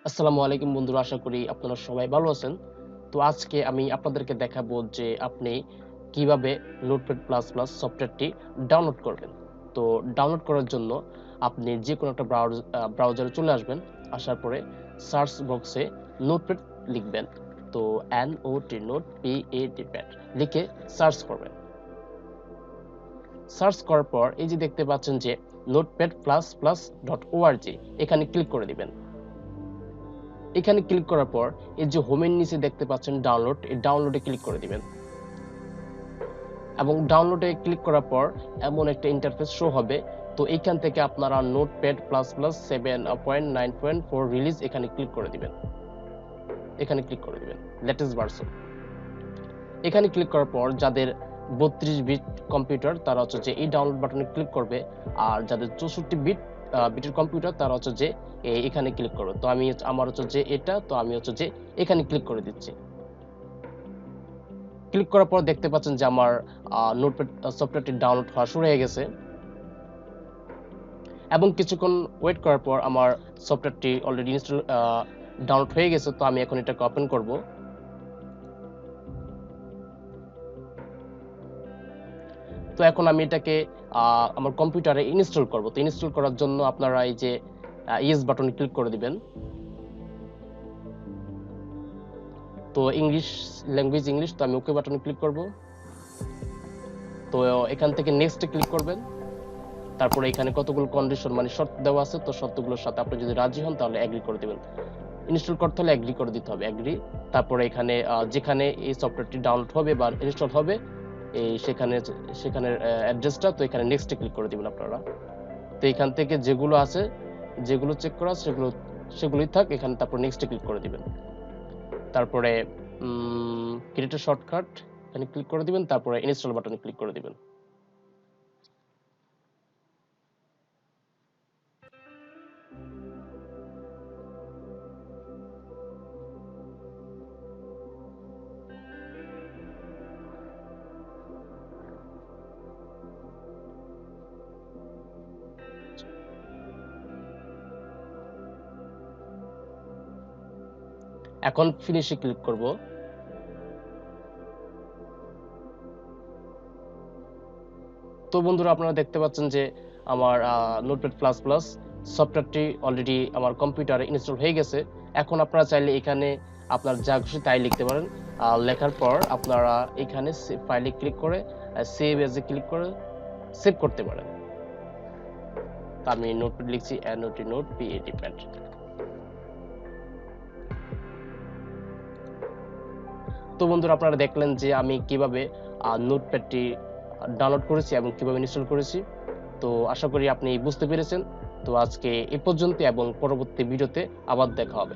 আসসালামু আলাইকুম বন্ধুরা, আশা করি আপনারা সবাই ভালো আছেন। তো আজকে আমি আপনাদেরকে দেখাবো যে আপনি কিভাবে নোটপ্যাড প্লাস প্লাস সফটওয়্যারটি ডাউনলোড করবেন। তো ডাউনলোড করার জন্য আপনি যে কোনো একটা ব্রাউজারে চলে আসবেন। আসার পরে সার্চ বক্সে নোটপ্যাড লিখবেন। তো নোট প্যাড লিখে সার্চ করবেন। সার্চ করার পর এই যে দেখতে পাচ্ছেন যে notepad++.org, এখানে ক্লিক করে দিবেন। এখানে ক্লিক করার পর এই যে হোমের নিচে দেখতে পাচ্ছেন ডাউনলোড, এই ডাউনলোডে ক্লিক করে দিবেন এবং ডাউনলোডে ক্লিক করার পর এমন একটা ইন্টারফেস শো হবে। তো এইখান থেকে আপনারা নোটপ্যাড প্লাস প্লাস 7.9.4 রিলিজ এখানে ক্লিক করে দিবেন। এখানে ক্লিক করে দিবেন লেটেস্ট ভার্সন। এখানে ক্লিক করার পর যাদের 32 বিট কম্পিউটার তারা হচ্ছে যে এই ডাউনলোড বাটনে ক্লিক করবে, আর যাদের 64 বিটের কম্পিউটার তারা হচ্ছে যে এখানে ক্লিক করবে। তো আমার হচ্ছে যে এটা, তো আমি হচ্ছে যে এখানে ক্লিক করে দিচ্ছি। ক্লিক করার পর দেখতে পাচ্ছেন যে আমার নোটপ্যাড সফটওয়্যারটি ডাউনলোড হওয়া শুরু হয়ে গেছে এবং কিছুক্ষণ ওয়েট করার পর আমার সফটওয়্যারটি অলরেডি ডাউনলোড হয়ে গেছে। তো আমি এখন এটাকে ওপেন করব। তো এখন আমি এটাকে আমার কম্পিউটারে ইনস্টল করব। তো ইনস্টল করার জন্য আপনারা এই যে ইয়েস বাটনে ক্লিক করে দিবেন। তো ল্যাঙ্গুয়েজ ইংলিশ, তো আমি ওকে বাটনে ক্লিক করব। তো এখান থেকে নেক্সটে ক্লিক করবেন। তারপরে এখানে কতগুলো কন্ডিশন মানে শর্ত দেওয়া আছে, তো শর্তগুলোর সাথে আপনি যদি রাজি হন তাহলে এগ্রি করে দিবেন। ইনস্টল করতে হলে এগ্রি করে দিতে হবে, এগ্রি। তারপরে এখানে যেখানে এই সফটওয়্যারটি ডাউনলোড হবে বা ইনস্টল হবে এই সেখানের অ্যাড্রেসটা, তো এখানে নেক্সটে ক্লিক করে দিবেন আপনারা। তো এখান থেকে যেগুলো আছে, যেগুলো চেক করা সেগুলোই থাক এখানে, তারপর নেক্সটে ক্লিক করে দিবেন। তারপরে ক্রিয়েট এ শর্টকাট এখানে ক্লিক করে দিবেন, তারপরে ইনস্টল বাটনে ক্লিক করে দিবেন। এখন ফিনিশে ক্লিক করব। তো বন্ধুরা, আপনারা দেখতে পাচ্ছেন যে আমার নোটপ্যাড প্লাস প্লাস সফটওয়্যারটি অলরেডি আমার কম্পিউটারে ইনস্টল হয়ে গেছে। এখন আপনারা চাইলে এখানে আপনার যা খুশি তাই লিখতে পারেন। লেখার পর আপনারা এখানে ফাইলে ক্লিক করে সেভ এজে ক্লিক করে সেভ করতে পারেন। তো আমি নোটপ্যাড লিখছি, নোট প্যাড। তো বন্ধুরা, আপনারা দেখলেন যে আমি কিভাবে নোটপ্যাডটি ডাউনলোড করেছি এবং কিভাবে ইনস্টল করেছি। তো আশা করি আপনি বুঝতে পেরেছেন। তো আজকে এ পর্যন্ত এবং পরবর্তী ভিডিওতে আবার দেখা হবে।